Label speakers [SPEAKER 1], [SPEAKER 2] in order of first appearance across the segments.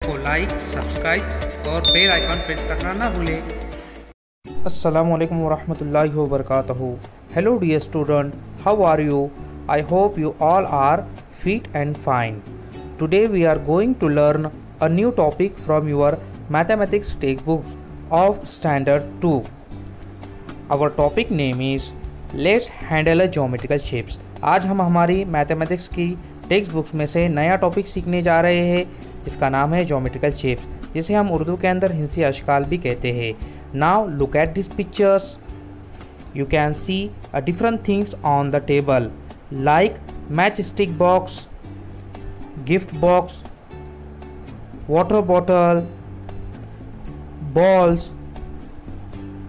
[SPEAKER 1] को like, subscribe और bell icon press करना ना भूलें।
[SPEAKER 2] Assalamu alaikum warahmatullahi wabarakatuh. Hello dear student, how are you? I hope you all are fit and fine. Today we are going to learn a new topic from your mathematics textbook of standard 2. Our topic name is Let's handle a geometrical shapes. आज हम हमारी mathematics की text books में से नया topic सीखने जा रहे हैं जिसका नाम है ज्योमेट्रिकल शेप्स, जिसे हम उर्दू के अंदर हिंसी अशकाल भी कहते हैं। Now look at these pictures. You can see different things on the table like matchstick box, gift box, water bottle, balls,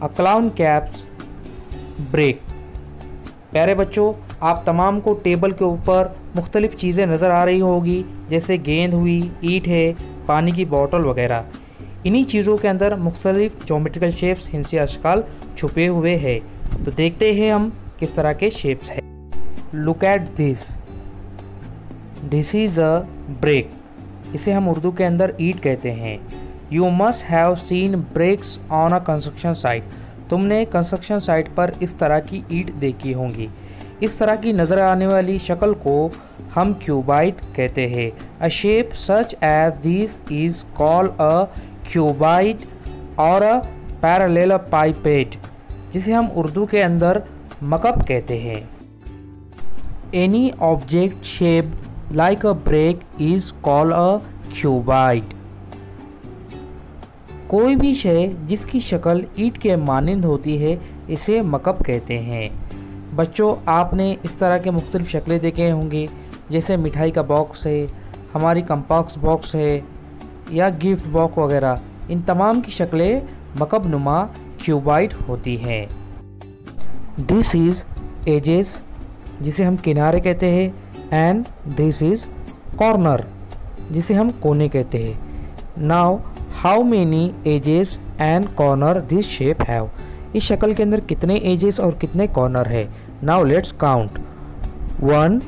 [SPEAKER 2] a clown caps, brick. प्यारे बच्चों, आप तमाम को टेबल के ऊपर मुख्तलिफ़ चीज़ें नज़र आ रही होगी, जैसे गेंद हुई, ईंट है, पानी की बोतल वगैरह। इन्हीं चीज़ों के अंदर मुख्तलिफ ज्योमेट्रिकल शेप्स हिंसी अशकाल छुपे हुए हैं। तो देखते हैं हम किस तरह के शेप्स हैं। Look at this is a brick. इसे हम उर्दू के अंदर ईंट कहते हैं। You must have seen bricks on a construction site. तुमने कंस्ट्रक्शन साइट पर इस तरह की ईंट देखी होंगी। इस तरह की नज़र आने वाली शक्ल को हम क्यूबाइड कहते हैं। A shape such as this is called a cuboid और अ पैरेलेलोपाइपेड, जिसे हम उर्दू के अंदर मकब कहते हैं। Any object shape like a brick is called a cuboid. कोई भी शय जिसकी शक्ल ईंट के मानिंद होती है इसे मकब कहते हैं। बच्चों, आपने इस तरह के मुख्तलिफ शक्लें देखे होंगे, जैसे मिठाई का बॉक्स है, हमारी कंपास बॉक्स है या गिफ्ट बॉक्स वगैरह। इन तमाम की शक्लें मकब नुमा क्यूबाइड होती हैं। दिस इज़ एजेस, जिसे हम किनारे कहते हैं, एंड दिस इज़ कॉर्नर, जिसे हम कोने कहते हैं। Now how many edges and corner this shape have. इस शक्ल के अंदर कितने एजेस और कितने कॉर्नर है। Now let's count 1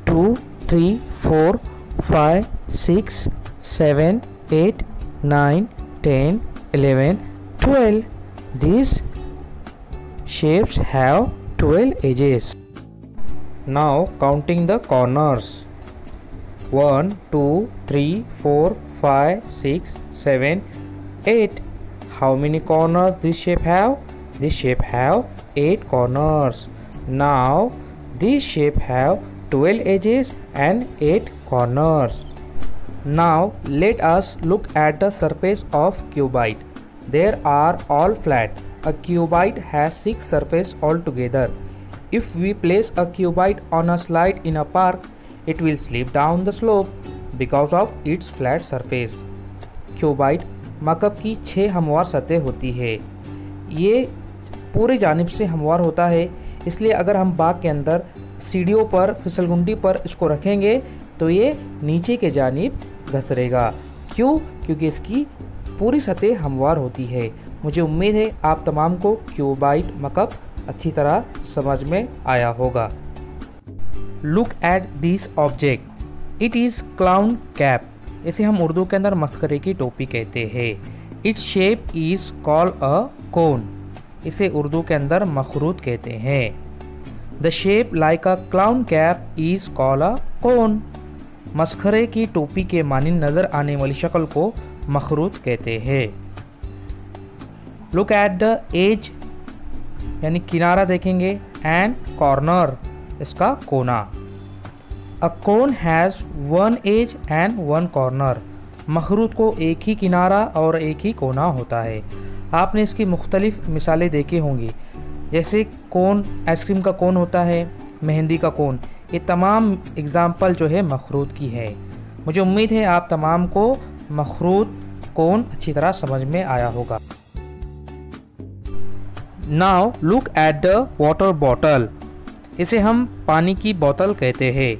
[SPEAKER 2] 2 3 4 5 6 7 8 9 10 11 12. These shapes have 12 edges. Now counting the corners 1 2 3 4 5 6 7 8. How many corners this shape have? This shape have 8 corners. Now this shape have 12 edges and 8 corners. Now let us look at the surface of cuboid. They are all flat. A cuboid has 6 surfaces altogether. If we place a cuboid on a slide in a park, it will slip down the slope because of its flat surface. Cuboid मकब की 6 हमवार सतह होती है। ये पूरी जानिब से हमवार होता है, इसलिए अगर हम बाग के अंदर सीढ़ियों पर, फिसलगुंडी पर इसको रखेंगे तो ये नीचे के जानिब घसरेगा। क्यों? क्योंकि इसकी पूरी सतह हमवार होती है। मुझे उम्मीद है आप तमाम को क्यूबाइड मकब अच्छी तरह समझ में आया होगा। Look at this object, it is clown cap. इसे हम उर्दू के अंदर मस्करे की टोपी कहते हैं। Its shape is called a cone. इसे उर्दू के अंदर मखरूत कहते हैं। The shape like a clown cap is called a cone. मस्खरे की टोपी के मानिंद नज़र आने वाली शक्ल को मखरूत कहते हैं। लुक एट द एज, यानी किनारा देखेंगे, एंड कॉर्नर, इसका कोना। अ कोन हैज़ 1 एज एंड 1 कॉर्नर। मखरूत को एक ही किनारा और एक ही कोना होता है। आपने इसकी मुख्तलिफ मिसालें देखी होंगी, जैसे कोन, आइसक्रीम का कोन होता है, मेहंदी का कोन। ये तमाम एग्ज़ाम्पल जो है मखरूत की है। मुझे उम्मीद है आप तमाम को मखरूत कोन अच्छी तरह समझ में आया होगा। Now look at the water bottle. इसे हम पानी की बोतल कहते हैं।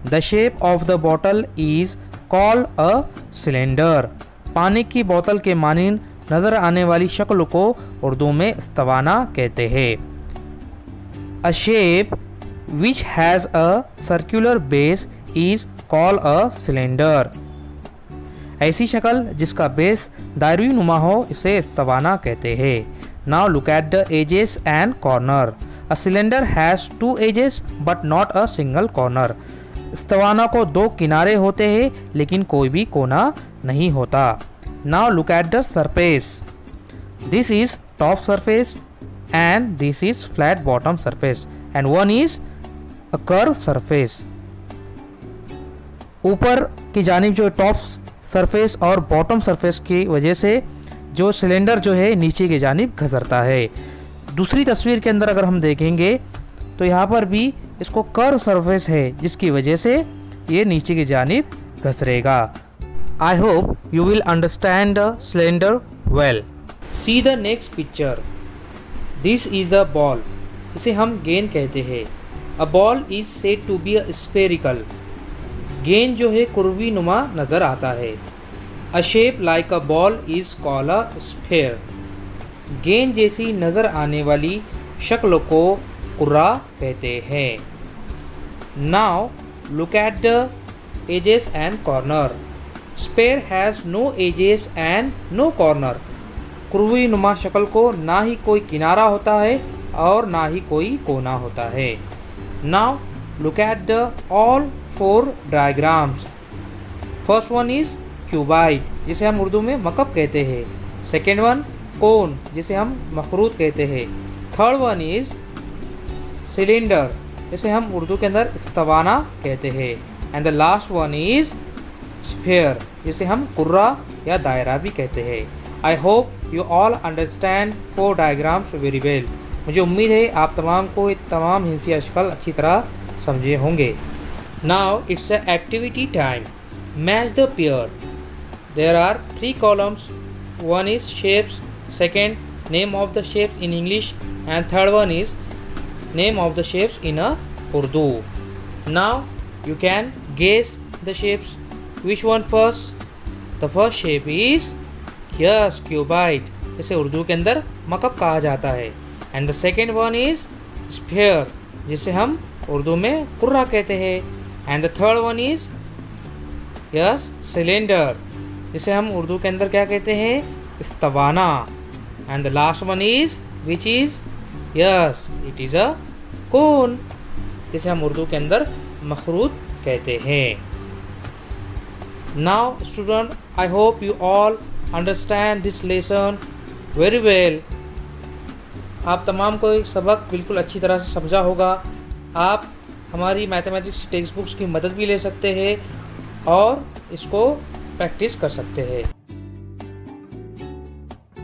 [SPEAKER 2] The shape of the bottle is called a cylinder. पानी की बोतल के मानिंद नज़र आने वाली शक्ल को उर्दू में इस्तवाना कहते हैं। A shape which has a circular base is called a cylinder. ऐसी शक्ल जिसका बेस दायरी नुमा हो इसे इस्तवाना कहते हैं। Now look at the edges and corner. A cylinder has 2 edges but not a single corner. इस्तवाना को 2 किनारे होते हैं लेकिन कोई भी कोना नहीं होता। Now look at the surface. This is top surface and this is flat bottom surface and one is a curved surface। ऊपर की जानिब जो टॉप सरफेस और बॉटम सरफेस की वजह से जो सिलेंडर जो है नीचे की जानिब घसरता है। दूसरी तस्वीर के अंदर अगर हम देखेंगे तो यहाँ पर भी इसको कर्व सरफेस है जिसकी वजह से ये नीचे की जानिब घसरेगा। I hope you will understand the cylinder well. See the next picture. This is a ball. इसे हम गेंद कहते हैं। A ball is said to be a spherical. गेंद जो है कुर्वी नुमा नज़र आता है। A shape like a ball is called a sphere. गेंद जैसी नज़र आने वाली शक्ल को कुर्रा कहते हैं। Now look at the edges and corner. Sphere has no edges and no corner. कुर्वी नुमा शक्ल को ना ही कोई किनारा होता है और ना ही कोई कोना होता है। Now look at the all 4 diagrams. First one is cuboid जिसे हम उर्दू में मकब कहते हैं। सेकेंड वन कोन जिसे हम मखरूत कहते हैं। थर्ड वन इज सिलेंडर जिसे हम उर्दू के अंदर इस्तवाना कहते हैं। And the last one is sphere जिसे हम कुर्रा या दायरा भी कहते हैं। आई hope you all understand 4 diagrams very well. मुझे उम्मीद है आप तमाम को ये तमाम हिंसिया शक्ल अच्छी तरह समझे होंगे। Now it's a activity time. Match the pair. There are 3 columns. One is shapes, second name of the shapes in English and third one is name of the shapes in a Urdu. Now you can guess the shapes. Which one first? The first shape is yes cuboid इसे उर्दू के अंदर मकब कहा जाता है। And the second one is sphere जिसे हम उर्दू में कुर्रा कहते हैं। And the third one is yes cylinder जिसे हम उर्दू के अंदर क्या कहते हैं? इस्तवाना। And the last one is which is yes it is a cone जिसे हम उर्दू के अंदर मखरूत कहते हैं। Now student I hope you all understand this lesson very well. आप तमाम को एक सबक बिल्कुल अच्छी तरह से समझा होगा। आप हमारी मैथमेटिक्स टेक्स्ट बुक्स की मदद भी ले सकते हैं और इसको प्रैक्टिस कर सकते हैं।